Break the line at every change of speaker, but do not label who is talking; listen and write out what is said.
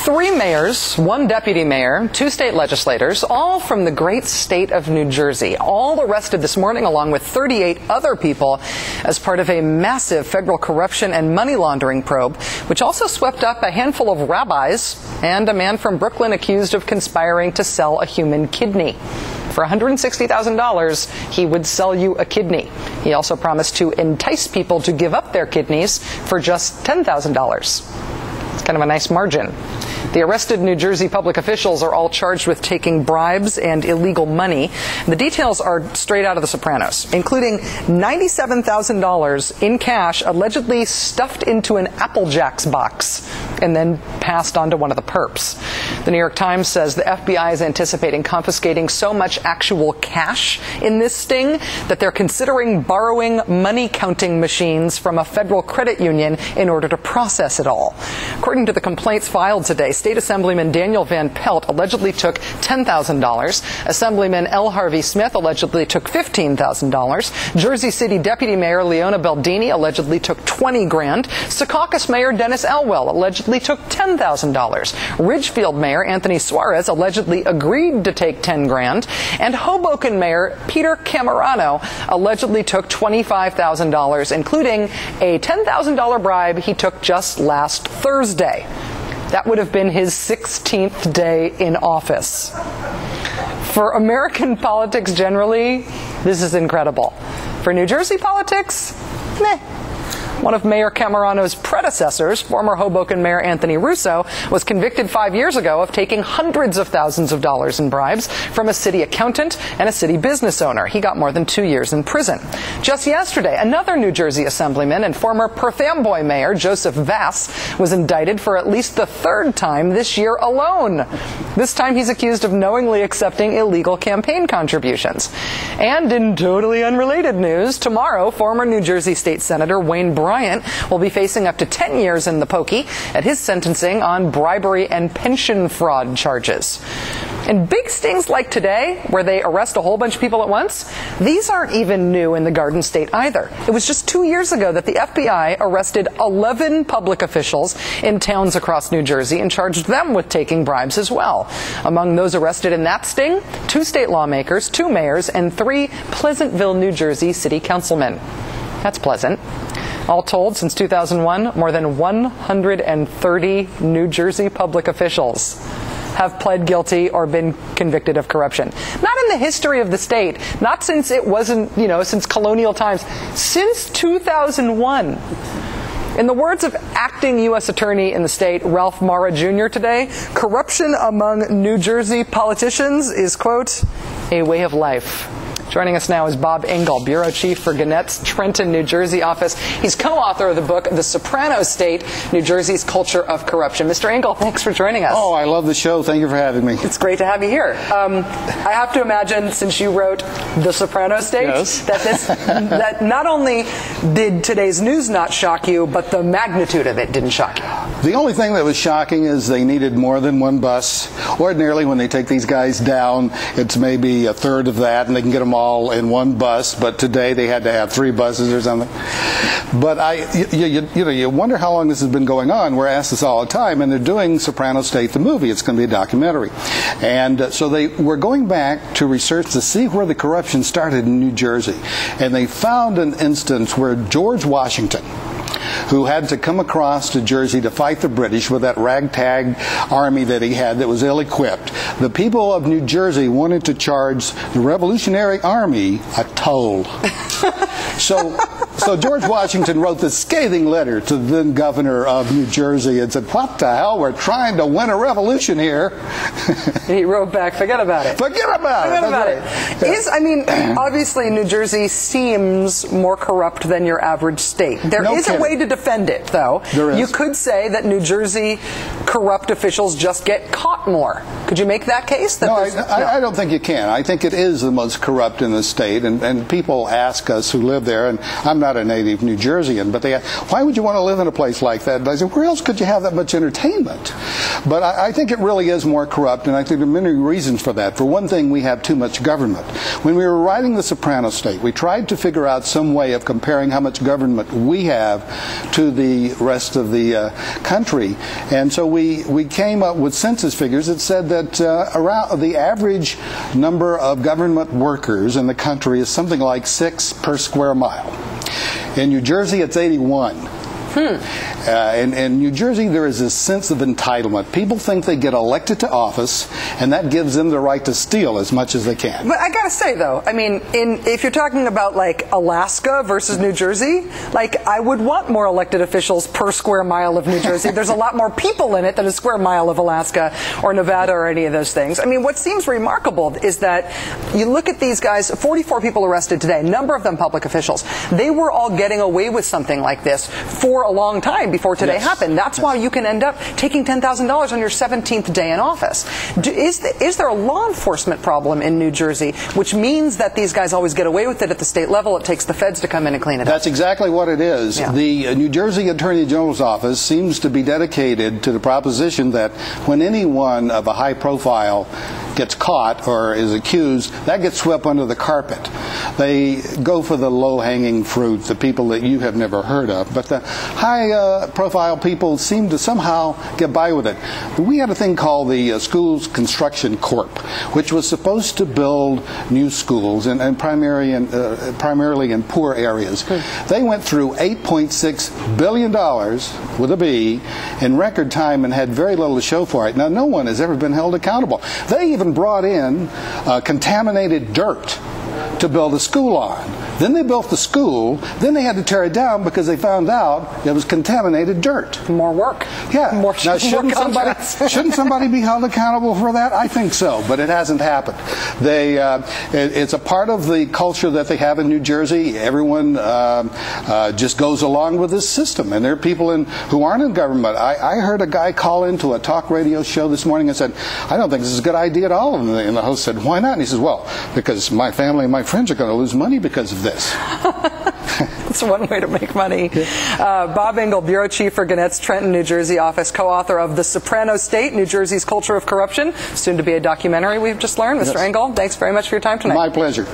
3 mayors, 1 deputy mayor, 2 state legislators, all from the great state of New Jersey, all arrested this morning along with 38 other people as part of a massive federal corruption and money laundering probe, which also swept up a handful of rabbis and a man from Brooklyn accused of conspiring to sell a human kidney. For $160,000, he would sell you a kidney. He also promised to entice people to give up their kidneys for just $10,000. It's kind of a nice margin. The arrested New Jersey public officials are all charged with taking bribes and illegal money. The details are straight out of The Sopranos, including $97,000 in cash allegedly stuffed into an Apple Jacks box and then passed on to one of the perps. The New York Times says the FBI is anticipating confiscating so much actual cash in this sting that they're considering borrowing money counting machines from a federal credit union in order to process it all. According to the complaints filed today, State Assemblyman Daniel Van Pelt allegedly took $10,000. Assemblyman L. Harvey Smith allegedly took $15,000. Jersey City Deputy Mayor Leona Baldini allegedly took $20,000. Secaucus Mayor Dennis Elwell allegedly took $10,000. Ridgefield Mayor Anthony Suarez allegedly agreed to take $10,000. And Hoboken Mayor Peter Camerano allegedly took $25,000, including a $10,000 bribe he took just last Thursday. That would have been his 16th day in office. For American politics generally, this is incredible. For New Jersey politics, meh. One of Mayor Camerano's predecessors, former Hoboken Mayor Anthony Russo, was convicted 5 years ago of taking hundreds of thousands of dollars in bribes from a city accountant and a city business owner. He got more than 2 years in prison. Just yesterday, another New Jersey assemblyman and former Perth Amboy Mayor Joseph Vass was indicted for at least the 3rd time this year alone. This time he's accused of knowingly accepting illegal campaign contributions. And in totally unrelated news, tomorrow, former New Jersey State Senator Wayne Bryant will be facing up to 10 years in the pokey at his sentencing on bribery and pension fraud charges. And big stings like today, where they arrest a whole bunch of people at once, these aren't even new in the Garden State either. It was just 2 years ago that the FBI arrested 11 public officials in towns across New Jersey and charged them with taking bribes as well. Among those arrested in that sting, 2 state lawmakers, 2 mayors, and 3 Pleasantville, New Jersey city councilmen. That's pleasant. All told, since 2001, more than 130 New Jersey public officials have pled guilty or been convicted of corruption. Not in the history of the state, not since it wasn't, since colonial times, since 2001. In the words of acting U.S. Attorney in the state, Ralph Mara Jr. today, corruption among New Jersey politicians is, quote, a way of life. Joining us now is Bob Engel, Bureau Chief for Gannett's Trenton, New Jersey office. He's co-author of the book, The Sopranos State, New Jersey's Culture of Corruption. Mr. Engel, thanks for joining us.
Oh, I love the show. Thank you for having me.
It's great to have you here. I have to imagine, since you wrote The Sopranos State,
yes,
that not only did today's news not shock you, but the magnitude of it didn't shock you.
The only thing that was shocking is they needed more than one bus. Ordinarily, when they take these guys down, it's maybe a third of that, and they can get them all in one bus. But today, they had to have 3 buses or something. But you wonder how long this has been going on. We're asked this all the time, and they're doing Soprano State, the movie. It's going to be a documentary. And so they were going back to research to see where the corruption started in New Jersey. And they found an instance where George Washington, who had to come across to Jersey to fight the British with that ragtag army that he had that was ill-equipped. The people of New Jersey wanted to charge the Revolutionary Army a toll. So George Washington wrote this scathing letter to the then governor of New Jersey and said, "What the hell? We're trying to win a revolution here."
He wrote back, "Forget about it.
Forget about it."
Obviously New Jersey seems more corrupt than your average state. There is a way to defend it, though.
There is.
You could say that New Jersey corrupt officials just get caught more. Could you make that case?
No, I don't think you can. I think it is the most corrupt in the state, and people ask us who live there, and I'm not a native New Jerseyan, but they asked, why would you want to live in a place like that? And I said, where else could you have that much entertainment? But I think it really is more corrupt, and I think there are many reasons for that. For one thing, we have too much government. When we were writing The Soprano State, we tried to figure out some way of comparing how much government we have to the rest of the country. And so we came up with census figures that said that around the average number of government workers in the country is something like 6 per square mile. In New Jersey, it's 81. In New Jersey, there is a sense of entitlement. People think they get elected to office, and that gives them the right to steal as much as they can.
But I gotta say, though, I mean, if you're talking about like Alaska versus New Jersey, like I would want more elected officials per square mile of New Jersey. There's a lot more people in it than a square mile of Alaska or Nevada or any of those things. I mean, what seems remarkable is that you look at these guys, 44 people arrested today, a number of them public officials. They were all getting away with something like this for a long time before today happened. That's why you can end up taking $10,000 on your 17th day in office. Is there a law enforcement problem in New Jersey, which means that these guys always get away with it at the state level? It takes the feds to come in and clean it up.
That's exactly what it is.
Yeah.
The New Jersey Attorney General's office seems to be dedicated to the proposition that when anyone of a high profile gets caught or is accused, that gets swept under the carpet. They go for the low-hanging fruit, the people that you have never heard of. But the high-profile people seem to somehow get by with it. We had a thing called the Schools Construction Corp, which was supposed to build new schools, and primarily in poor areas. They went through $8.6 billion, with a B, in record time and had very little to show for it. Now, no one has ever been held accountable. They even brought in contaminated dirt to build a school on. Then they built the school, then they had to tear it down because they found out it was contaminated dirt.
More work.
Yeah.
Now,
shouldn't somebody be held accountable for that? I think so, but it hasn't happened. It's a part of the culture that they have in New Jersey. Everyone just goes along with this system, and there are people who aren't in government. I heard a guy call into a talk radio show this morning and said, I don't think this is a good idea at all. And the host said, why not? And he says, well, because my family and my friends are going to lose money because of this.
That's one way to make money. Bob Engel, Bureau Chief for Gannett's Trenton, New Jersey office, co-author of The Soprano State, New Jersey's Culture of Corruption, soon to be a documentary we've just learned. Mr. Engel, thanks very much for your time tonight.
My pleasure.